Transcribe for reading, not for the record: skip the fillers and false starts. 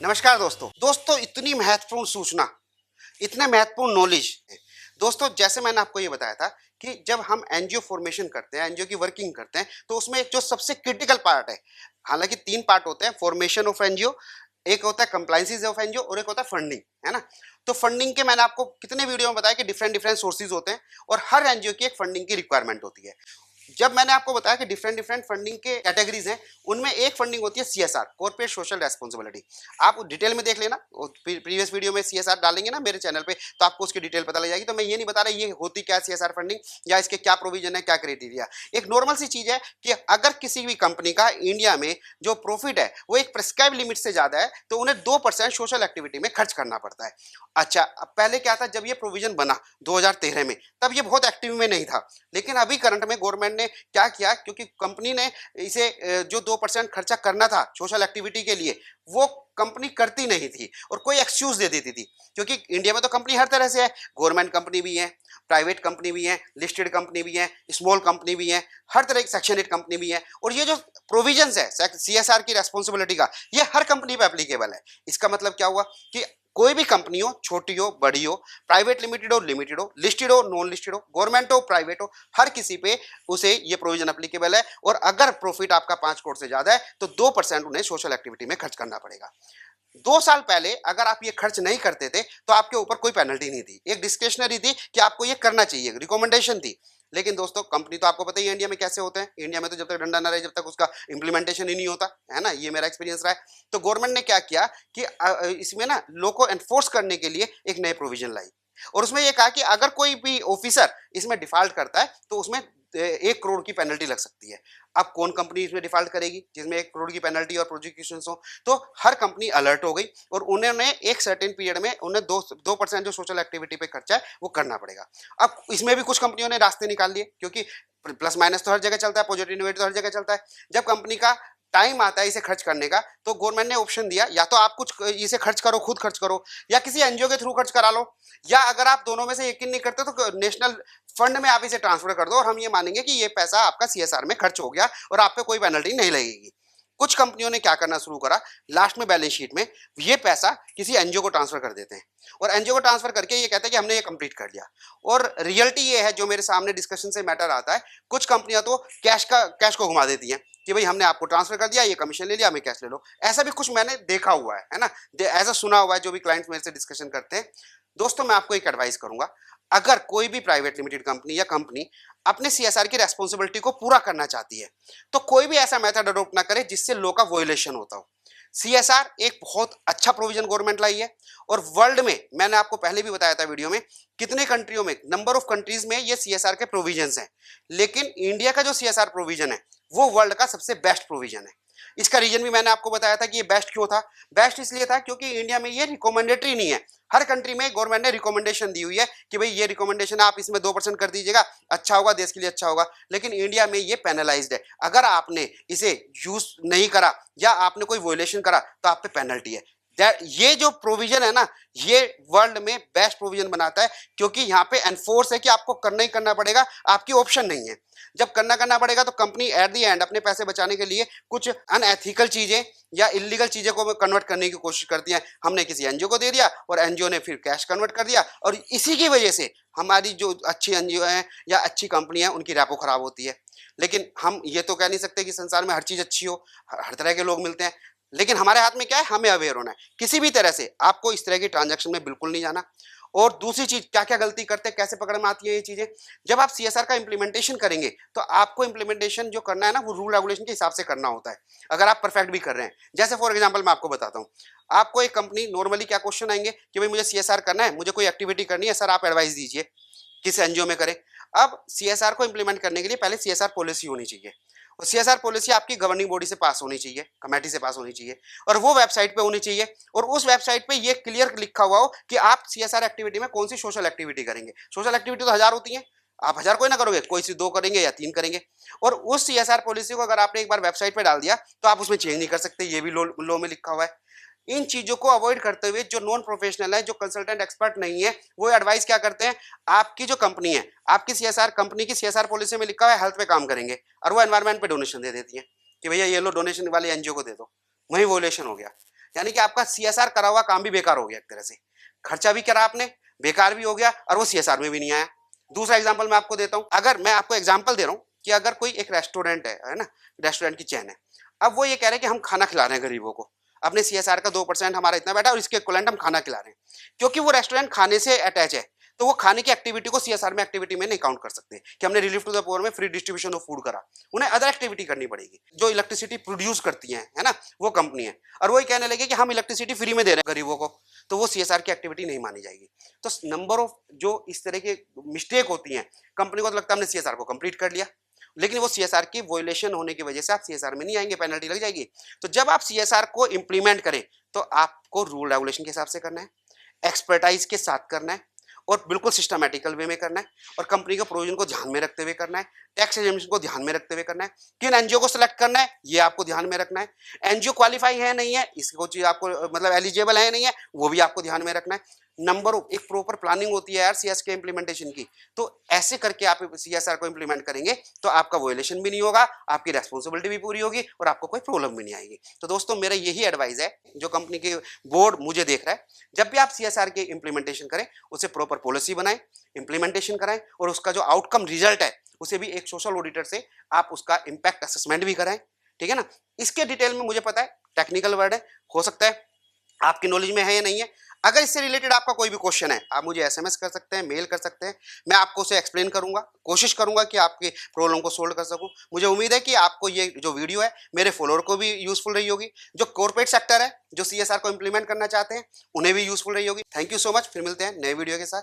नमस्कार दोस्तों इतनी महत्वपूर्ण सूचना, इतने महत्वपूर्ण नॉलेज है। दोस्तों जैसे मैंने आपको ये बताया था कि जब हम एनजीओ फॉर्मेशन करते हैं, एनजीओ की वर्किंग करते हैं, तो उसमें जो सबसे क्रिटिकल पार्ट है, हालांकि 3 पार्ट होते हैं, फॉर्मेशन ऑफ एनजीओ, एक होता है कंप्लायंसेस ऑफ एनजीओ और एक होता है फंडिंग, है ना। तो फंडिंग के मैंने आपको कितने वीडियो में बताया कि डिफरेंट डिफरेंट सोर्सेज होते हैं और हर एनजीओ की एक फंडिंग की रिक्वायरमेंट होती है। जब मैंने आपको बताया कि डिफरेंट डिफरेंट फंडिंग के कैटेगरीज हैं, उनमें एक फंडिंग होती है सीएसआर, कॉर्पोरेट सोशल रेस्पॉन्सिबिलिटी। आप डिटेल में देख लेना, प्रीवियस वीडियो में सीएसआर डालेंगे ना मेरे चैनल पे, तो आपको उसकी डिटेल पता लग जाएगी। तो मैं ये नहीं बता रहा ये होती क्या सीएसआर फंडिंग या इसके क्या प्रोविजन है, क्या क्राइटेरिया। एक नॉर्मल सी चीज है कि अगर किसी भी कंपनी का इंडिया में जो प्रॉफिट है वो एक प्रिस्क्राइब लिमिट से ज्यादा है, तो उन्हें 2% सोशल एक्टिविटी में खर्च करना पड़ता है। अच्छा, अब पहले क्या था, जब ये प्रोविजन बना 2013 में, तब ये बहुत एक्टिव में नहीं था। लेकिन अभी करंट में गवर्नमेंट ने क्या किया, क्योंकि कंपनी ने इसे जो 2% खर्चा करना था सोशल एक्टिविटी के लिए, वो कंपनी करती नहीं थी और कोई एक्सक्यूज दे देती थी। क्योंकि इंडिया में तो कंपनी हर तरह से है, गवर्नमेंट कंपनी भी है, प्राइवेट कंपनी भी है, लिस्टेड कंपनी भी है, स्मॉल कंपनी भी है, हर तरह की सेक्शन 8 कंपनी भी है। और ये जो प्रोविजंस है सीएसआर की रेस्पॉन्सिबिलिटी का, ये हर कंपनी पे एप्लीकेबल है। इसका मतलब क्या हुआ कि कोई भी कंपनी हो, छोटी हो बड़ी हो, प्राइवेट लिमिटेड हो लिमिटेड हो, लिस्टेड हो नॉन लिस्टेड हो, गवर्नमेंट हो प्राइवेट हो, हर किसी पे उसे ये प्रोविजन एप्लीकेबल है। और अगर प्रॉफिट आपका 5 करोड़ से ज्यादा है तो 2% उन्हें सोशल एक्टिविटी में खर्च करना पड़ेगा। 2 साल पहले अगर आप ये खर्च नहीं करते थे तो आपके ऊपर कोई पेनल्टी नहीं थी, एक डिस्क्रिशनरी थी कि आपको ये करना चाहिए, रिकमेंडेशन थी। लेकिन दोस्तों कंपनी तो आपको पता ही है इंडिया में कैसे होते हैं, इंडिया में तो जब तक डंडा ना रहे, जब तक उसका इंप्लीमेंटेशन ही नहीं होता है ना, ये मेरा एक्सपीरियंस रहा है। तो गवर्नमेंट ने क्या किया कि इसमें ना लॉ को एनफोर्स करने के लिए एक नए प्रोविजन लाई, और उसमें यह कहा कि अगर कोई भी ऑफिसर इसमें डिफॉल्ट करता है तो उसमें 1 करोड़ की पेनल्टी लग सकती है। अब कौन कंपनी इसमें डिफॉल्ट करेगी जिसमें 1 करोड़ की पेनल्टी और प्रोसिक्यूशन हो। तो हर कंपनी अलर्ट हो गई और उन्होंने एक सर्टेन पीरियड में उन्हें 2% जो सोशल एक्टिविटी पे खर्चा है वो करना पड़ेगा। अब इसमें भी कुछ कंपनियों ने रास्ते निकाल लिए, क्योंकि प्लस माइनस तो हर जगह चलता है, पॉजिटिव नेगेटिव तो हर जगह चलता है। जब कंपनी का टाइम आता है इसे खर्च करने का, तो गवर्नमेंट ने ऑप्शन दिया, या तो आप कुछ इसे खर्च करो, खुद खर्च करो, या किसी एनजीओ के थ्रू खर्च करा लो, या अगर आप दोनों में से यकीन नहीं करते तो नेशनल फंड में आप इसे ट्रांसफर कर दो और हम ये मानेंगे कि ये पैसा आपका सीएसआर में खर्च हो गया और आप पे कोई पेनल्टी नहीं लगेगी। कुछ कंपनियों ने क्या करना शुरू करा, लास्ट में बैलेंस शीट में ये पैसा किसी एनजीओ को ट्रांसफर कर देते हैं और एनजीओ को ट्रांसफर करके ये कहते हैं कि हमने ये कंप्लीट कर लिया। और रियलिटी ये है, जो मेरे सामने डिस्कशन से मैटर आता है, कुछ कंपनियां तो कैश को घुमा देती हैं कि भाई हमने आपको ट्रांसफर कर दिया, ये कमीशन ले लिया, हमें कैश ले लो। ऐसा भी कुछ मैंने देखा हुआ है ना, ऐसा सुना हुआ है जो भी क्लाइंट्स मेरे से डिस्कशन करते हैं। दोस्तों मैं आपको एक एडवाइस करूंगा, अगर कोई भी प्राइवेट लिमिटेड कंपनी या कंपनी अपने सीएसआर की रेस्पॉन्सिबिलिटी को पूरा करना चाहती है, तो कोई भी ऐसा मेथड अडॉप्ट ना करे जिससे लॉ का वोलेशन होता हो। सीएसआर एक बहुत अच्छा प्रोविजन गवर्नमेंट लाई है, और वर्ल्ड में मैंने आपको पहले भी बताया था वीडियो में, कितने कंट्रियों में, नंबर ऑफ कंट्रीज में ये सीएसआर के प्रोविजंस हैं। लेकिन इंडिया का जो सीएसआर प्रोविजन है वो वर्ल्ड का सबसे बेस्ट प्रोविजन है। इसका रीजन भी मैंने आपको बताया था कि ये बेस्ट क्यों था। बेस्ट इसलिए था क्योंकि इंडिया में ये रिकमेंडेटरी नहीं है, हर कंट्री में गवर्नमेंट ने रिकमेंडेशन दी हुई है कि भाई ये रिकमेंडेशन आप इसमें 2% कर दीजिएगा, अच्छा होगा, देश के लिए अच्छा होगा। लेकिन इंडिया में ये पेनलाइज्ड है, अगर आपने इसे यूज नहीं करा या आपने कोई वोलेशन करा तो आप पे पेनल्टी है। ये जो प्रोविजन है ना, ये वर्ल्ड में बेस्ट प्रोविजन बनाता है, क्योंकि यहाँ पे एनफोर्स है कि आपको करना ही करना पड़ेगा, आपकी ऑप्शन नहीं है। जब करना पड़ेगा तो कंपनी एट द एंड अपने पैसे बचाने के लिए कुछ अनएथिकल चीजें या इलीगल चीजें को कन्वर्ट करने की कोशिश करती है। हमने किसी एनजीओ को दे दिया और एनजीओ ने फिर कैश कन्वर्ट कर दिया, और इसी की वजह से हमारी जो अच्छी एनजीओ है या अच्छी कंपनी है उनकी रैपो खराब होती है। लेकिन हम ये तो कह नहीं सकते कि संसार में हर चीज अच्छी हो, हर तरह के लोग मिलते हैं। लेकिन हमारे हाथ में क्या है, हमें अवेयर होना है। किसी भी तरह से आपको इस तरह की ट्रांजैक्शन में बिल्कुल नहीं जाना। और दूसरी चीज, क्या क्या गलती करते हैं, कैसे पकड़ में आती है ये चीजें, जब आप सीएसआर का इंप्लीमेंटेशन करेंगे तो आपको इंप्लीमेंटेशन जो करना है ना वो रूल रेगुलेशन के हिसाब से करना होता है, अगर आप परफेक्ट भी कर रहे हैं। जैसे फॉर एग्जांपल मैं आपको बताता हूँ, आपको एक कंपनी नॉर्मली क्या क्वेश्चन आएंगे कि भाई मुझे सीएसआर करना है, मुझे कोई एक्टिविटी करनी है, सर आप एडवाइस दीजिए किस एनजीओ में करें। अब सीएसआर को इंप्लीमेंट करने के लिए पहले सीएसआर पॉलिसी होनी चाहिए, और सीएसआर पॉलिसी आपकी गवर्निंग बॉडी से पास होनी चाहिए, कमेटी से पास होनी चाहिए, और वो वेबसाइट पे होनी चाहिए। और उस वेबसाइट पे ये क्लियर लिखा हुआ हो कि आप सीएसआर एक्टिविटी में कौन सी सोशल एक्टिविटी करेंगे। सोशल एक्टिविटी तो 1000 होती है, आप 1000 कोई ना करोगे, कोई सी 2 करेंगे या 3 करेंगे। और उस सीएसआर पॉलिसी को अगर आपने एक बार वेबसाइट पे डाल दिया तो आप उसमें चेंज नहीं कर सकते, ये भी लॉ में लिखा हुआ है। इन चीजों को अवॉइड करते हुए जो नॉन प्रोफेशनल है, जो कंसल्टेंट एक्सपर्ट नहीं है, वो एडवाइस क्या करते हैं, आपकी जो कंपनी है, आपकी सीएसआर कंपनी की सीएसआर पॉलिसी में लिखा हुआ है हेल्थ पे काम करेंगे, और वो एनवायरमेंट पे डोनेशन दे देती है कि भैया ये लो डोनेशन वाले एनजीओ को दे दो, वही वोलेशन हो गया। यानी कि आपका सीएसआर करा हुआ काम भी बेकार हो गया, एक तरह से खर्चा भी करा आपने, बेकार भी हो गया, और वो सीएसआर में भी नहीं आया। दूसरा एग्जांपल मैं आपको देता हूं, अगर मैं आपको एग्जांपल दे रहा हूं कि अगर कोई एक रेस्टोरेंट है ना, रेस्टोरेंट की चेन है, अब वो ये कह रहे हैं कि हम खाना खिला रहे हैं गरीबों को, अपने सीएसआर का 2% हमारा इतना बैठा और इसके इक्विवेलेंट हम खाना खिला रहे हैं, क्योंकि वो रेस्टोरेंट खाने से अटैच है, तो वो खाने की एक्टिविटी को सीएसआर में एक्टिविटी में नहीं काउंट कर सकते कि हमने रिलीफ टू द पुअर में फ्री डिस्ट्रीब्यूशन ऑफ फूड करा। उन्हें अदर एक्टिविटी करनी पड़ेगी। जो इलेक्ट्रिसिटी प्रोड्यूस करती है ना, वो कंपनी है, और वही कहने लगे कि हम इलेक्ट्रिसिटी फ्री में दे रहे हैं गरीबों को, तो वो सीएसआर की एक्टिविटी नहीं मानी जाएगी। तो नंबर ऑफ जो इस तरह के मिस्टेक होती हैं, कंपनी को तो लगता है हमने सीएसआर को कंप्लीट कर लिया, लेकिन वो सीएसआर की वोलेशन होने की वजह से आप सीएसआर में नहीं आएंगे, पेनल्टी लग जाएगी। तो जब आप सीएसआर को इंप्लीमेंट करें तो आपको रूल रेगुलेशन के हिसाब से करना है, एक्सपर्टाइज के साथ करना है, और बिल्कुल सिस्टमैटिकल वे में करना है, और कंपनी के प्रोविजन को ध्यान में रखते हुए करना है, टैक्स एग्जेम्पशन को ध्यान में रखते हुए करना है, किन एनजीओ को सिलेक्ट करना है ये आपको ध्यान में रखना है, एनजीओ क्वालिफाई है नहीं है, इसको चीज आपको मतलब एलिजिबल है नहीं है, वो भी आपको ध्यान में रखना है। नंबर ऑफ एक प्रॉपर प्लानिंग होती है यार सीएस के इंप्लीमेंटेशन की, तो ऐसे करके आप सीएसआर को इंप्लीमेंट करेंगे तो आपका वोलेशन भी नहीं होगा, आपकी रेस्पॉन्सिबिलिटी भी पूरी होगी, और आपको कोई प्रॉब्लम भी नहीं आएगी। तो दोस्तों मेरा यही एडवाइस है, जो कंपनी के बोर्ड मुझे देख रहा है, जब भी आप सीएसआर के इंप्लीमेंटेशन करें उसे प्रॉपर पॉलिसी बनाएं, इंप्लीमेंटेशन कराएं, और उसका जो आउटकम रिजल्ट है उसे भी एक सोशल ऑडिटर से आप उसका इंपैक्ट असेसमेंट भी कराएं, ठीक है ना। इसके डिटेल में मुझे पता है टेक्निकल वर्ड है, हो सकता है आपकी नॉलेज में है या नहीं है। अगर इससे रिलेटेड आपका कोई भी क्वेश्चन है, आप मुझे एसएमएस कर सकते हैं, मेल कर सकते हैं, मैं आपको उसे एक्सप्लेन करूंगा, कोशिश करूंगा कि आपकी प्रॉब्लम को सोल्व कर सकूं। मुझे उम्मीद है कि आपको ये जो वीडियो है मेरे फॉलोअर को भी यूजफुल रही होगी, जो कॉर्पोरेट सेक्टर है जो सीएसआर को इंप्लीमेंट करना चाहते हैं उन्हें भी यूजफुल रही होगी। थैंक यू सो मच, फिर मिलते हैं नए वीडियो के साथ।